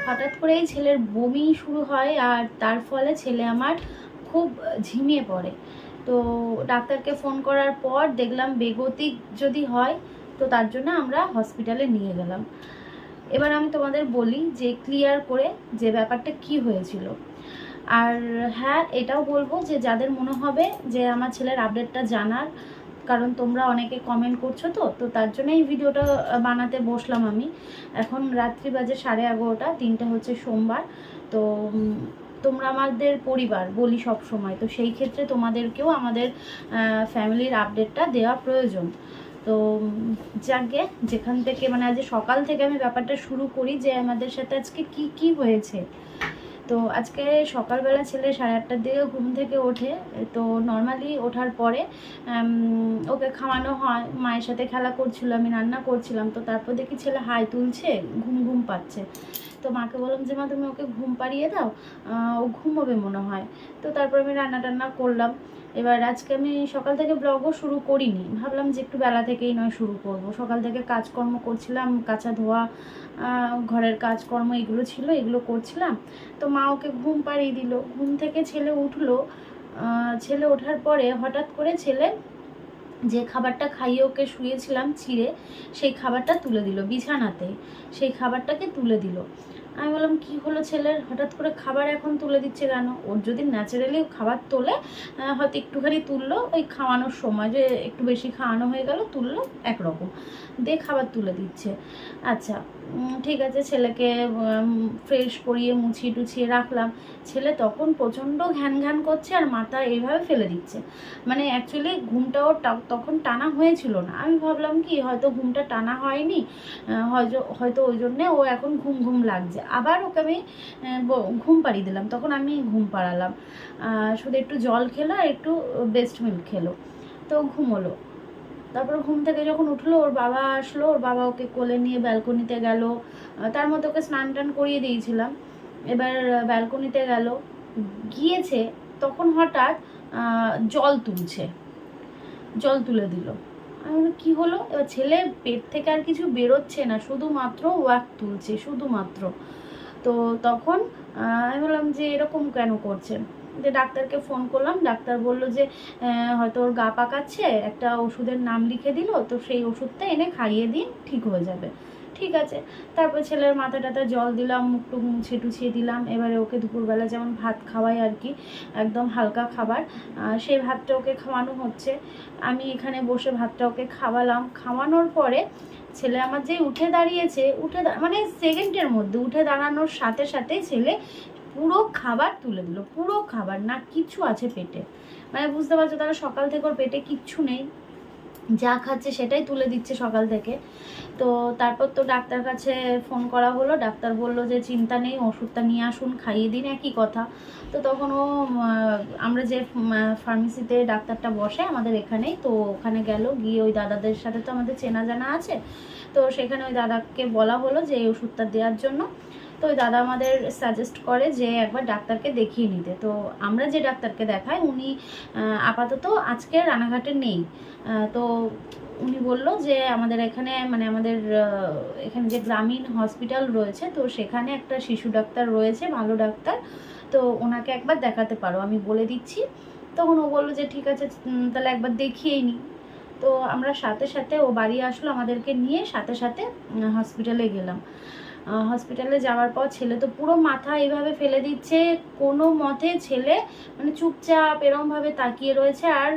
হঠাৎ করেই ছেলের বমি শুরু হয় আর তার ফলে ছেলে আমার খুব ঝিমিয়ে পড়ে। তো ডাক্তারকে ফোন করার পর দেখলাম বেগতিক যদি হয় তো তার জন্য আমরা হসপিটালে নিয়ে গেলাম। এবার আমি তোমাদের বলি যে ক্লিয়ার করে যে ব্যাপারটা কি হয়েছিল। আর হ্যাঁ, এটাও বলবো যে যাদের মনে হবে যে আমার ছেলের আপডেটটা জানার, কারণ তোমরা অনেকে কমেন্ট করছো, তো তার জন্য এই ভিডিওটা বানাতে বসলাম আমি। এখন রাত্রি বাজে 11:30, দিনটা হচ্ছে সোমবার। তো তোমরা আমাদের পরিবার বলি সব সময়, তো সেই ক্ষেত্রে তোমাদেরকেও আমাদের ফ্যামিলির আপডেটটা দেওয়া প্রয়োজন। তো যাকে যেখান থেকে মানে আজ সকাল থেকে আমি ব্যাপারটা শুরু করি যে আমাদের সাথে আজকে কি কি হয়েছে। তো আজকে সকালবেলা ছেলে 8:30টার দিকে ঘুম থেকে ওঠে। তো নর্মালি ওঠার পরে ওকে খাওয়ানো হয়, মায়ের সাথে খেলা করছিল, আমি রান্না করছিলাম। তো তারপর দেখি ছেলে হাই তুলছে, ঘুম ঘুম পাচ্ছে। তো মাকে বললাম যে মা তুমি ওকে ঘুম পাড়িয়ে দাও, ও ঘুমোবে মনে হয়। তো তারপর আমি রান্না টান্না করলাম। এবার আজকে আমি সকাল থেকে ব্লগও শুরু করিনি, ভাবলাম যে একটু বেলা থেকেই নয় শুরু করব। সকাল থেকে কাজকর্ম করছিলাম, কাঁচা ধোয়া, ঘরের কাজকর্ম এগুলো ছিল, এগুলো করছিলাম। তো মা ওকে ঘুম পাড়িয়ে দিল। ঘুম থেকে ছেলে উঠলো। ছেলে ওঠার পরে হঠাৎ করে ছেলে যে খাবারটা খাইয়ে ওকে শুয়েছিলাম চিড়ে, সেই খাবারটা তুলে দিল বিছানাতে, সেই খাবারটাকে তুলে দিল। আমি বললাম কি হলো ছেলের, হঠাৎ করে খাবার এখন তুলে দিচ্ছে কেন? ওর যদি ন্যাচারালি খাবার তোলে হয়তো একটুখানি তুললো ওই খাওয়ানোর সময়, যে একটু বেশি খাওয়ানো হয়ে গেল তুললো একরকম, দিয়ে খাবার তুলে দিচ্ছে। আচ্ছা ঠিক আছে, ছেলেকে ফ্রেশ করিয়ে মুছিয়ে টুছিয়ে রাখলাম। ছেলে তখন প্রচণ্ড ঘ্যান ঘ্যান করছে আর মাথা এইভাবে ফেলে দিচ্ছে। মানে অ্যাকচুয়ালি ঘুমটাও তখন টানা হয়েছিল না। আমি ভাবলাম কি হয়তো ঘুমটা টানা হয়নি, হয়তো ওই জন্যে ও এখন ঘুম ঘুম লাগছে। আবার ওকে আমি ঘুম পাড়িয়ে দিলাম, তখন আমি ঘুম পাড়ালাম। শুধু একটু জল খেলো আর একটু বেস্ট মিল্ক খেলো, তো ঘুমোলো। তারপর ঘুম থেকে যখন উঠলো ওর বাবা আসলো, ওর বাবা ওকে কোলে নিয়ে ব্যালকনিতে গেল। তার মধ্যে ওকে স্নান টান করিয়ে দিয়েছিলাম। এবার ব্যালকনিতে গেল, গিয়েছে তখন হঠাৎ জল তুলছে, জল তুলে দিল। আমি বলি কী হলো? এবার ছেলে পেট থেকে আর কিছু বেরোচ্ছে না, শুধুমাত্র ওয়াক তুলছে শুধুমাত্র। তো তখন আমি বললাম যে এরকম কেন করছেন? যে ডাক্তারকে ফোন করলাম, ডাক্তার বলল যে হয়তো ওর গা পাকাচ্ছে, একটা ওষুধের নাম লিখে দিল, তো সেই ওষুধটা এনে খাইয়ে দিন, ঠিক হয়ে যাবে। ঠিক আছে। তারপর ছেলের মাথা টাথা জল দিলাম, মুখ টুক মুছিয়ে টুছিয়ে দিলাম। এবারে ওকে দুপুরবেলা যেমন ভাত খাওয়াই আর কি, একদম হালকা খাবার, সেই ভাতটা ওকে খাওয়ানো হচ্ছে। আমি এখানে বসে ভাতটা ওকে খাওয়ালাম। খাওয়ানোর পরে ছেলে আমার যে উঠে দাঁড়িয়েছে, মানে সেকেন্ডের মধ্যে উঠে দাঁড়ানোর সাথে সাথে ছেলে পুরো খাবার তুলে দিল, পুরো খাবার, না কিছু আছে পেটে। মানে বুঝতে পারছো তাহলে সকাল থেকে ওর পেটে কিচ্ছু নেই, যা খাচ্ছে সেটাই তুলে দিচ্ছে সকাল থেকে। তো তারপর তো ডাক্তার কাছে ফোন করা হলো, ডাক্তার বলল যে চিন্তা নেই, ওষুধটা নিয়ে আসুন খাইয়ে দিন, একই কথা। তো তখন ও আমরা যে ফার্মেসিতে ডাক্তারটা বসে আমাদের এখানেই, তো ওখানে গেল, গিয়ে ওই দাদাদের সাথে তো আমাদের চেনা জানা আছে, তো সেখানে ওই দাদাকে বলা হলো যে এই ওষুধটা দেওয়ার জন্য। তো ওই দাদা আমাদের সাজেস্ট করে যে একবার ডাক্তারকে দেখিয়ে নিতে। তো আমরা যে ডাক্তারকে দেখাই উনি আপাতত আজকে রানাঘাটে নেই। তো উনি বলল যে আমাদের এখানে মানে আমাদের এখানে যে গ্রামীণ হসপিটাল রয়েছে, তো সেখানে একটা শিশু ডাক্তার রয়েছে, ভালো ডাক্তার, তো ওনাকে একবার দেখাতে পারো, আমি বলে দিচ্ছি। তখন ও বললো যে ঠিক আছে তাহলে একবার দেখিয়েই নিই। তো আমরা সাথে সাথে ও বাড়ি আসলো, আমাদেরকে নিয়ে সাথে সাথে হসপিটালে গেলাম। হসপিটালে যাওয়ার পর ছেলে তো পুরো মাথা এইভাবে ফেলে দিচ্ছে, কোনো মতে ছেলে মানে চুপচাপ এরমভাবে তাকিয়ে রয়েছে, আর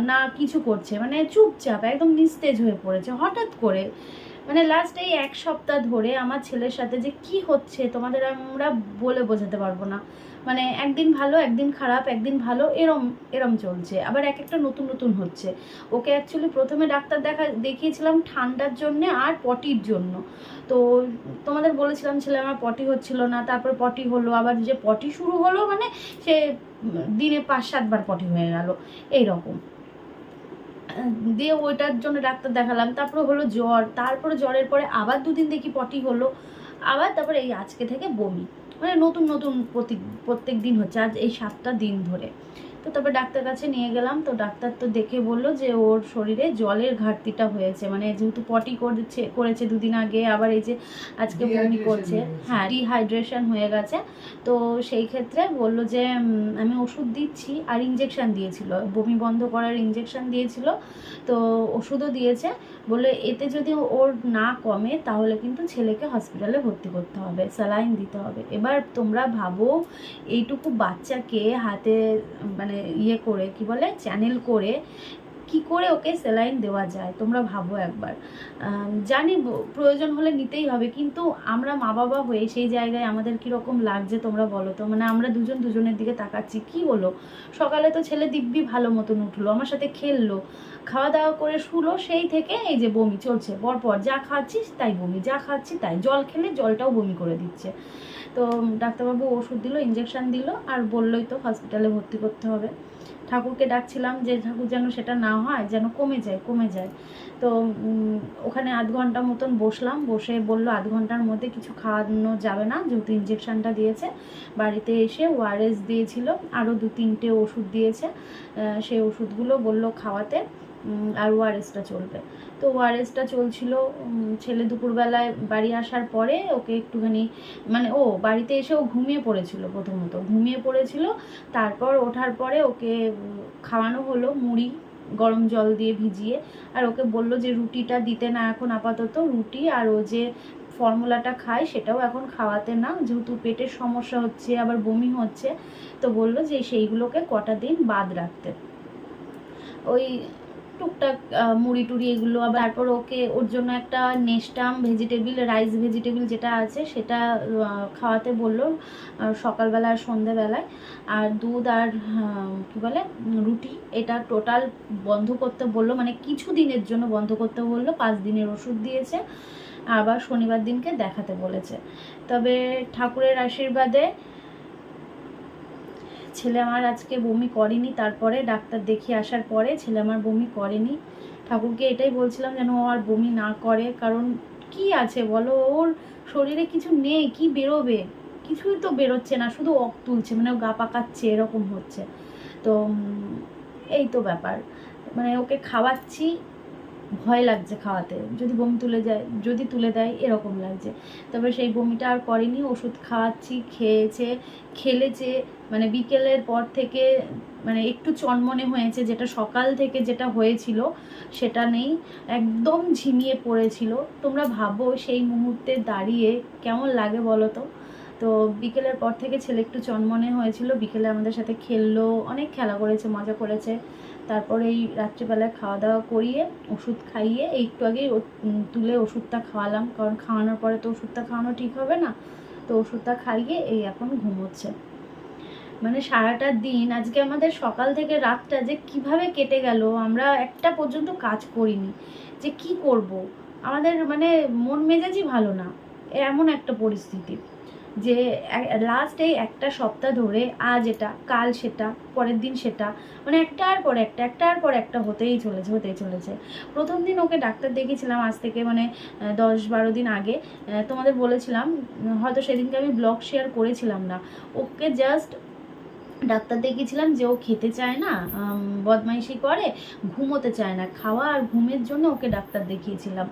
না কিছু করছে, মানে চুপচাপ একদম নিস্তেজ হয়ে পড়েছে হঠাৎ করে। মানে লাস্ট এই 1 সপ্তাহ ধরে আমার ছেলের সাথে যে কি হচ্ছে তোমাদের আমরা বলে বোঝাতে পারবো না। মানে একদিন ভালো, একদিন খারাপ, একদিন ভালো, এরম এরম চলছে, আবার এক একটা নতুন নতুন হচ্ছে। ওকে অ্যাকচুয়ালি প্রথমে ডাক্তার দেখিয়েছিলাম ঠান্ডার জন্যে আর পটির জন্য। তো তোমাদের বলেছিলাম ছেলে আমার পটি হচ্ছিল না, তারপর পটি হলো, আবার যে পটি শুরু হলো মানে সে দিনে 5-7 বার পটি হয়ে গেল এইরকম। দিয়ে ওইটার জন্য ডাক্তার দেখালাম, তারপরে হলো জ্বর, তারপরে জ্বরের পরে আবার 2 দিন দেখি পটি হলো। আবার তারপরে এই আজকে থেকে বমি, মানে নতুন নতুন প্রত্যেক দিন হচ্ছে, আজ এই 7টা দিন ধরে। তো তারপর ডাক্তার কাছে নিয়ে গেলাম, তো ডাক্তার তো দেখে বললো যে ওর শরীরে জলের ঘাটতিটা হয়েছে, মানে যেহেতু পটি করেছে 2 দিন আগে, আবার এই যে আজকে বমি করছে, হ্যাঁ ডিহাইড্রেশন হয়ে গেছে। তো সেই ক্ষেত্রে বললো যে আমি ওষুধ দিচ্ছি আর ইঞ্জেকশন দিয়েছিল, বমি বন্ধ করার ইঞ্জেকশন দিয়েছিল, তো ওষুধও দিয়েছে। বলে এতে যদি ওর না কমে তাহলে কিন্তু ছেলেকে হসপিটালে ভর্তি করতে হবে, স্যালাইন দিতে হবে। এবার তোমরা ভাবো এইটুকু বাচ্চাকে হাতে মানে ইয়ে করে কি বলে চ্যানেল করে কি করে ওকে স্যালাইন দেওয়া যায়, তোমরা ভাবো একবার। জানি প্রয়োজন হলে নিতেই হবে, কিন্তু আমরা মা বাবা হয়ে সেই জায়গায় আমাদের কীরকম লাগছে তোমরা বলো তো। মানে আমরা দুজনের দিকে তাকাচ্ছি, কি হলো, সকালে তো ছেলে দিব্যি ভালো মতন উঠলো, আমার সাথে খেললো, খাওয়া দাওয়া করে শুলো, সেই থেকে এই যে বমি চলছে পরপর, যা খাচ্ছিস তাই বমি, যা খাচ্ছি তাই, জল খেলে জলটাও বমি করে দিচ্ছে। তো ডাক্তারবাবু ওষুধ দিল, ইঞ্জেকশন দিল, আর বললোই তো হসপিটালে ভর্তি করতে হবে। ঠাকুরকে ডাকছিলাম যে ঠাকুর যেন সেটা না হয়, যেন কমে যায়। তো ওখানে আধ ঘন্টা মতন বসলাম, বসে বললো আধ ঘন্টার মধ্যে কিছু খাওয়ানো যাবে না, যেহেতু ইঞ্জেকশনটা দিয়েছে। বাড়িতে এসে ওআরএস দিয়েছিল, আরও 2-3টে ওষুধ দিয়েছে, সেই ওষুধগুলো বললো খাওয়াতে, আর ওআরএসটা চলবে। তো ওআরএসটা চলছিল। ছেলে দুপুরবেলায় বাড়ি আসার পরে ওকে একটুখানি মানে বাড়িতে এসে ও ঘুমিয়ে পড়েছিল, প্রথমত ঘুমিয়ে পড়েছিল, তারপর ওঠার পরে ওকে খাওয়ানো হলো মুড়ি গরম জল দিয়ে ভিজিয়ে, আর ওকে বললো যে রুটিটা দিতে না এখন আপাতত, রুটি আর ও যে ফর্মুলাটা খায় সেটাও এখন খাওয়াতে না, যেহেতু পেটের সমস্যা হচ্ছে আবার বমি হচ্ছে। তো বললো যে সেইগুলোকে কটা দিন বাদ রাখতে, ওই টুকটাক মুড়ি টুড়ি এগুলো। আবার তারপর ওর জন্য একটা নেস্টাম রাইস ভেজিটেবিল যেটা আছে সেটা খাওয়াতে বললো সকালবেলা আর সন্ধেবেলায়, আর দুধ আর কী বলে রুটি, এটা টোটাল বন্ধ করতে বললো, মানে কিছু দিনের জন্য বন্ধ করতে বললো। 5 দিনের ওষুধ দিয়েছে, আবার শনিবার দিনকে দেখাতে বলেছে। তবে ঠাকুরের আশীর্বাদে ছেলে আমার আজকে বমি করেনি, তারপরে ডাক্তার দেখিয়ে আসার পরে ছেলে আমার বমি করেনি। ঠাকুরকে এটাই বলছিলাম যেন ও আর বমি না করে, কারণ কি আছে বলো, ওর শরীরে কিছু নেই, কি বেরোবে, কিছুই তো বেরোচ্ছে না, শুধু তুলছে, মানে ও গা পাকাচ্ছে, এরকম হচ্ছে। তো এই তো ব্যাপার, মানে ওকে খাওয়াচ্ছি, ভয় লাগছে খাওয়াতে, যদি বমি তুলে দেয় এরকম লাগছে। তবে সেই বমিটা আর করেনি, ওষুধ খাওয়াচ্ছি, খেলেছে, মানে বিকেলের পর থেকে মানে একটু চনমনে হয়েছে, যেটা সকাল থেকে যেটা হয়েছিল সেটা নেই, একদম ঝিমিয়ে পড়েছিল। তোমরা ভাবো সেই মুহূর্তে দাঁড়িয়ে কেমন লাগে বলো তো। তো বিকেলের পর থেকে ছেলে একটু চনমনে হয়েছিল, বিকেলে আমাদের সাথে খেললো, অনেক খেলা করেছে, মজা করেছে। তারপরে এই রাত্রিবেলায় খাওয়া দাওয়া করিয়ে ওষুধ খাইয়ে একটু আগেই তুলে ওষুধটা খাওয়ালাম, কারণ খাওয়ানোর পরে তো ওষুধটা খাওয়ানো ঠিক হবে না। তো ওষুধটা খাইয়ে এই এখন ঘুমোচ্ছে। মানে সারাটা দিন আজকে আমাদের সকাল থেকে রাতটা যে কিভাবে কেটে গেল, আমরা একটা পর্যন্ত কাজ করিনি, যে কি করব, আমাদের মানে মন মেজাজই ভালো না, এমন একটা পরিস্থিতি যে লাস্ট এই একটা সপ্তাহ ধরে আজ এটা, কাল সেটা, পরের দিন সেটা, মানে একটার পর একটা হতেই চলেছে। প্রথম দিন ওকে ডাক্তার দেখিয়েছিলাম, আজ থেকে মানে 10-12 দিন আগে, তোমাদের বলেছিলাম, হয়তো সেদিনকে আমি ব্লগ শেয়ার করেছিলাম না। ওকে জাস্ট ডাক্তার দেখিয়েছিলাম যে ও খেতে চায় না, বদমাইশি করে, ঘুমোতে চায় না, খাওয়া আর ঘুমের জন্য ওকে ডাক্তার দেখিয়েছিলাম।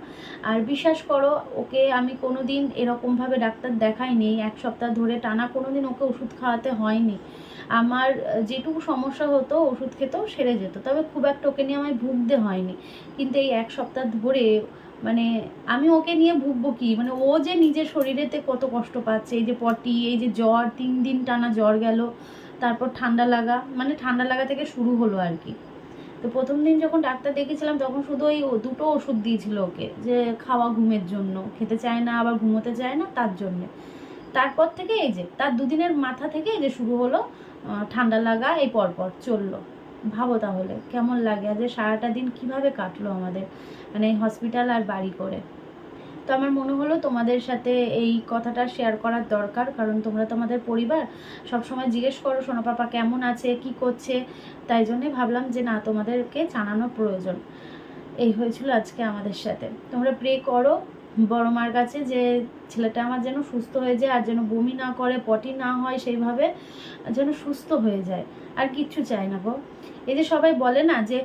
আর বিশ্বাস করো, ওকে আমি কোনো দিন এরকমভাবে ডাক্তার দেখাইনি, 1 সপ্তাহ ধরে টানা কোনো দিন ওকে ওষুধ খাওয়াতে হয়নি। আমার যেটুকু সমস্যা হতো ওষুধ খেতেও সেরে যেত, তবে খুব একটা ওকে নিয়ে আমায় ভুগতে হয়নি। কিন্তু এই 1 সপ্তাহ ধরে মানে আমি ওকে নিয়ে ভুগবো কি, মানে ও যে নিজের শরীরেতে কত কষ্ট পাচ্ছে, এই যে পটি, এই যে জ্বর, 3 দিন টানা জ্বর গেল, তারপর ঠান্ডা লাগা থেকে শুরু হলো আর কি। তো প্রথম দিন যখন ডাক্তার দেখিয়েছিলাম তখন শুধু ওই 2টো ওষুধ দিয়েছিল ওকে, যে খাওয়া ঘুমের জন্য, খেতে চায় না আবার ঘুমোতে চায় না তার জন্যে। তারপর থেকে এই যে তার 2 দিনের মাথা থেকে এই যে শুরু হলো ঠান্ডা লাগা, এই পরপর চললো। ভাবো তাহলে কেমন লাগে, আজ সারাটা দিন কিভাবে কাটলো আমাদের, মানে হসপিটাল আর বাড়ি করে। তো আমার মনে হলো তোমাদের সাথে এই কথাটা শেয়ার করার দরকার, কারণ তোমরা তো আমাদের পরিবার, সবসময় জিজ্ঞেস করো সোনা পাপা কেমন আছে, কি করছে, তাই জন্যে ভাবলাম যে না, তোমাদেরকে জানানো প্রয়োজন। এই হয়েছিল আজকে আমাদের সাথে। তোমরা প্রে করো বড় মার কাছে যে ছেলেটা আমার যেন সুস্থ হয়ে যায়, আর যেন বমি না করে, পটি না হয়, সেইভাবে যেন সুস্থ হয়ে যায়, আর কিচ্ছু চাই না গো। এই যে সবাই বলে না যে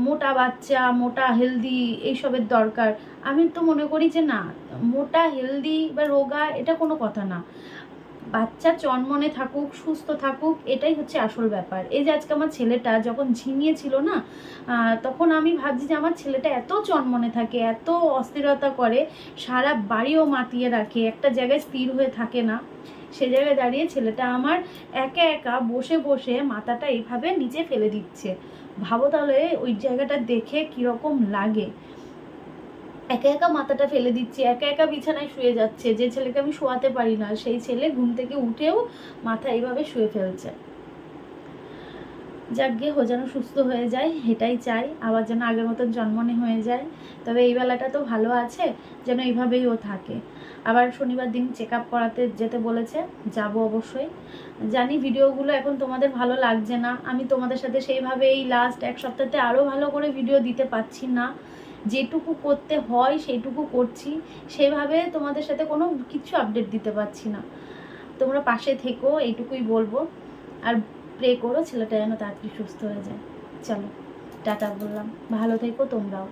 মোটা বাচ্চা, মোটা হেলদি এইসবের দরকার, আমি তো মনে করি যে না, মোটা হেলদি বা রোগা এটা কোনো কথা না। বাচ্চা চনমনে থাকুক, সুস্থ থাকুক, এটাই হচ্ছে আসল ব্যাপার। এই যে আজকে আমার ছেলেটা যখন ঝিমিয়েছিল না, তখন আমি ভাবছি যে আমার ছেলেটা এত চনমনে থাকে, এত অস্থিরতা করে, সারা বাড়িও মাতিয়ে রাখে, একটা জায়গায় স্থির হয়ে থাকে না। সে জায়গায় দাঁড়িয়ে ছেলেটা আমার একা একা বসে বসে মাথাটা এইভাবে নিচে ফেলে দিচ্ছে। ভাবো তাহলে ওই জায়গাটা দেখে কিরকম লাগে। একা একা মাথাটা ফেলে দিচ্ছে, একা একা বিছানায় শুয়ে যাচ্ছে। যে ছেলেকে আমি শোয়াতে পারি না, সেই ছেলে ঘুম থেকে উঠেও মাথা এইভাবে শুয়ে ফেলছে। যাক গিয়ে ও যেন সুস্থ হয়ে যায়, এটাই চাই, আবার যেন আগের মতন জন্মনে হয়ে যায়। তবে এই বেলাটা তো ভালো আছে, যেন এইভাবেই ও থাকে। আবার শনিবার দিন চেক আপ করাতে যেতে বলেছে, যাব অবশ্যই। জানি ভিডিওগুলো এখন তোমাদের ভালো লাগছে না, আমি তোমাদের সাথে সেইভাবে এই লাস্ট এক সপ্তাহতে আরও ভালো করে ভিডিও দিতে পারছি না। যেটুকু করতে হয় সেইটুকু করছি, সেভাবে তোমাদের সাথে কোনো কিছু আপডেট দিতে পারছি না। তোমরা পাশে থেকো, এইটুকুই বলবো। আর প্রে করো ছেলেটা যেন তাড়াতাড়ি সুস্থ হয়ে যায়। চলো টাটা বললাম, ভালো থেকো তোমরাও।